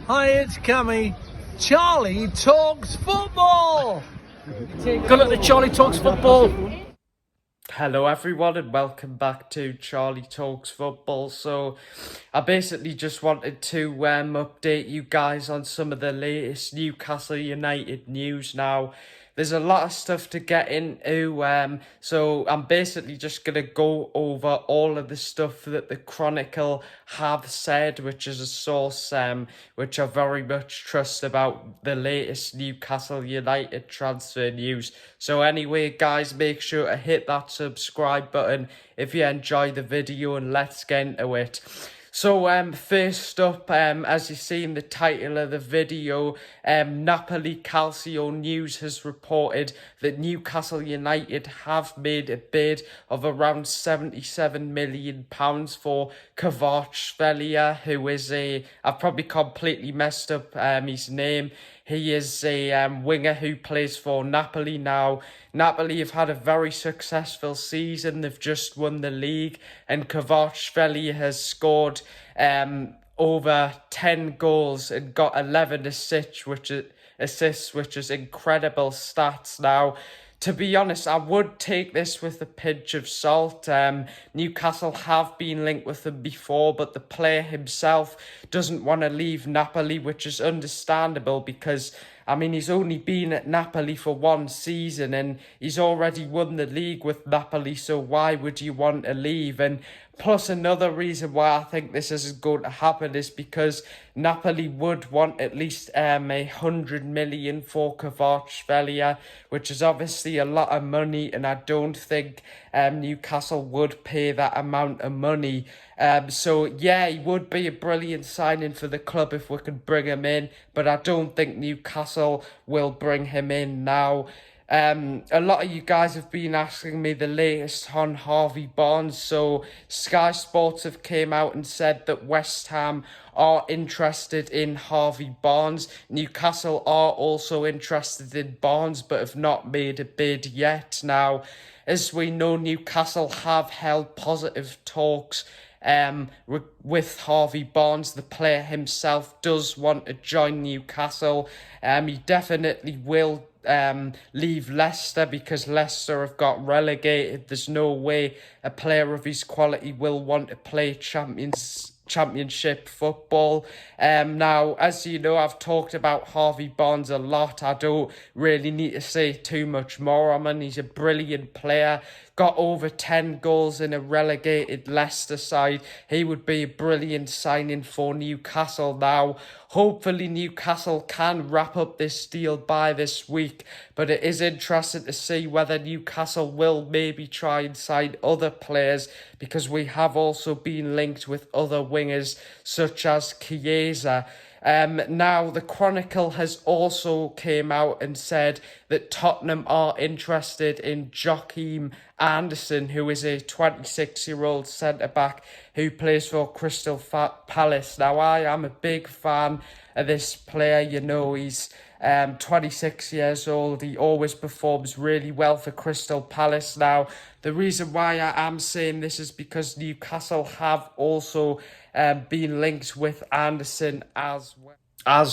Hi, it's Cammy. Charlie Talks Football! Good luck to Charlie Talks Football. Hello everyone and welcome back to Charlie Talks Football. So I basically just wanted to update you guys on some of the latest Newcastle United news now. There's a lot of stuff to get into, so I'm basically just going to go over all of the stuff that the Chronicle have said, which is a source which I very much trust about the latest Newcastle United transfer news. So anyway, guys, make sure to hit that subscribe button if you enjoy the video, and let's get into it. So first up, as you see in the title of the video, Napoli Calcio News has reported that Newcastle United have made a bid of around £77 million for Kvaratskhelia, who is I've probably completely messed up his name. He is a winger who plays for Napoli now. Napoli have had a very successful season. They've just won the league, and Kvaratskhelia has scored over 10 goals and got 11 assists, which is incredible stats now. To be honest, I would take this with a pinch of salt. Newcastle have been linked with him before, but the player himself doesn't want to leave Napoli, which is understandable because, I mean, he's only been at Napoli for one season and he's already won the league with Napoli, so why would you want to leave? And plus, another reason why I think this isn't going to happen is because Napoli would want at least 100 million for Kvaratskhelia, which is obviously a lot of money, and I don't think Newcastle would pay that amount of money. So yeah, he would be a brilliant signing for the club if we could bring him in, but I don't think Newcastle will bring him in now. A lot of you guys have been asking me the latest on Harvey Barnes. So Sky Sports have came out and said that West Ham are interested in Harvey Barnes. Newcastle are also interested in Barnes, but have not made a bid yet. Now, as we know, Newcastle have held positive talks with Harvey Barnes. The player himself does want to join Newcastle. He definitely will leave Leicester because Leicester have got relegated. There's no way a player of his quality will want to play Championship football. Now, as you know, I've talked about Harvey Barnes a lot. I don't really need to say too much more on him. He's a brilliant player. Got over 10 goals in a relegated Leicester side. He would be a brilliant signing for Newcastle now. Hopefully Newcastle can wrap up this deal by this week, but it is interesting to see whether Newcastle will maybe try and sign other players, because we have also been linked with other wingers such as Chiesa. Now, the Chronicle has also came out and said that Tottenham are interested in Joachim Anderson, who is a 26-year-old centre-back who plays for Crystal Palace. Now, I am a big fan of this player. You know, he's 26 years old. He always performs really well for Crystal Palace. Now, the reason why I am saying this is because Newcastle have also been linked with Anderson as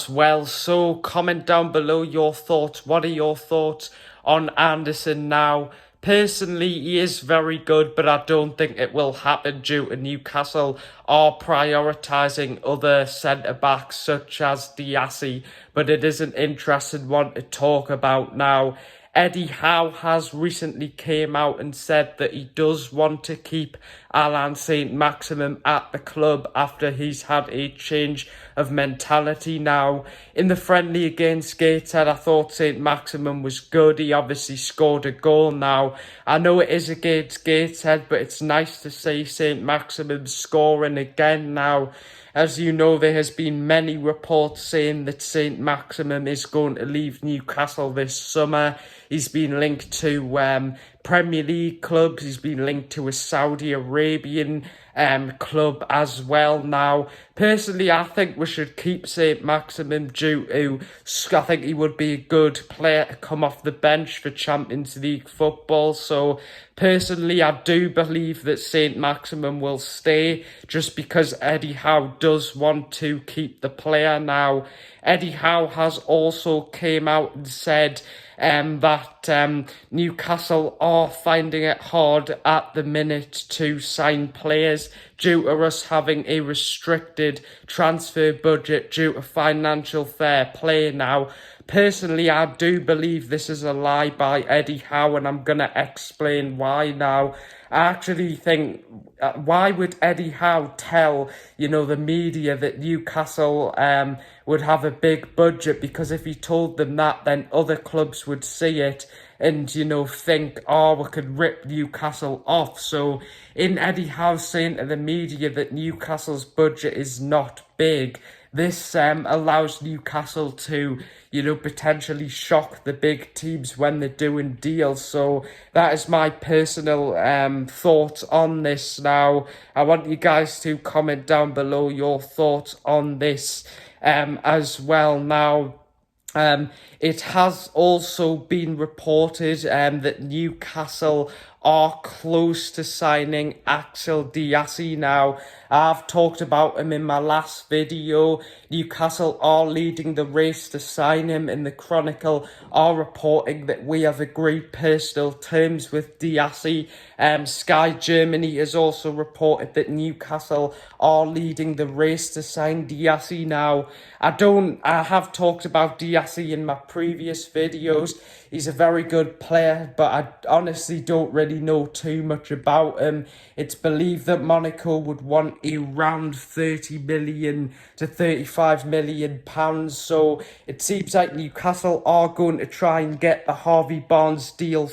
well. So comment down below your thoughts. What are your thoughts on Anderson now? Personally, he is very good, but I don't think it will happen due to Newcastle are prioritising other centre-backs such as Diassi, but it is an interesting one to talk about now. Eddie Howe has recently came out and said that he does want to keep Alain Saint-Maximin at the club after he's had a change of mentality now. In the friendly against Gateshead, I thought Saint-Maximin was good. He obviously scored a goal now. I know it is against Gateshead, but it's nice to see Saint-Maximin scoring again now. As you know, there has been many reports saying that Saint-Maximin is going to leave Newcastle this summer. He's been linked to Premier League clubs. He's been linked to a Saudi Arabian club as well now. Personally, I think we should keep Saint-Maximin due to, I think he would be a good player to come off the bench for Champions League football. So Personally, I do believe that Saint-Maximin will stay just because Eddie Howe does want to keep the player. Now, Eddie Howe has also came out and said that Newcastle are finding it hard at the minute to sign players due to us having a restricted transfer budget due to financial fair play. Now, personally, I do believe this is a lie by Eddie Howe, and I'm going to explain why now. I actually think, why would Eddie Howe tell, the media that Newcastle would have a big budget? Because if he told them that, then other clubs would see it and, think, oh, we could rip Newcastle off. So in Eddie Howe saying to the media that Newcastle's budget is not big, this allows Newcastle to, potentially shock the big teams when they're doing deals. So that is my personal thoughts on this. Now, I want you guys to comment down below your thoughts on this as well. Now, it has also been reported that Newcastle are close to signing Axel Diassi. Now, I've talked about him in my last video. Newcastle are leading the race to sign him, and the Chronicle are reporting that we have agreed personal terms with Diassi. Sky Germany has also reported that Newcastle are leading the race to sign Diassi. Now, I have talked about Diassi in my previous videos. He's a very good player, but I honestly don't really know too much about him. It's believed that Monaco would want around 30 million to 35 million pounds. So it seems like Newcastle are going to try and get the Harvey Barnes deal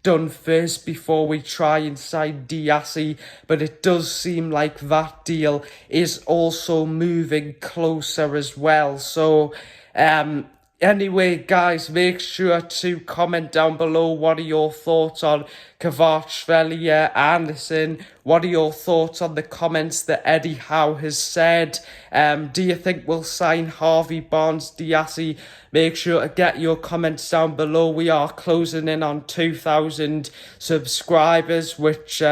done first before we try and sign Diassi, but it does seem like that deal is also moving closer as well. So anyway, guys, make sure to comment down below what are your thoughts on Kvaratskhelia, Anderson. What are your thoughts on the comments that Eddie Howe has said? Do you think we'll sign Harvey Barnes, Diassi? Make sure to get your comments down below. We are closing in on 2,000 subscribers, which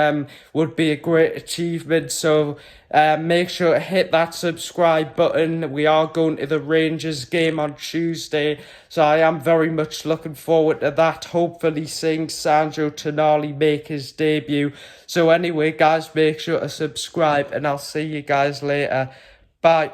would be a great achievement. So make sure to hit that subscribe button. We are going to the Rangers game on Tuesday, so I am very much looking forward to that. Hopefully seeing Sandro Tonali make his debut. So anyway, guys, make sure to subscribe, and I'll see you guys later. Bye.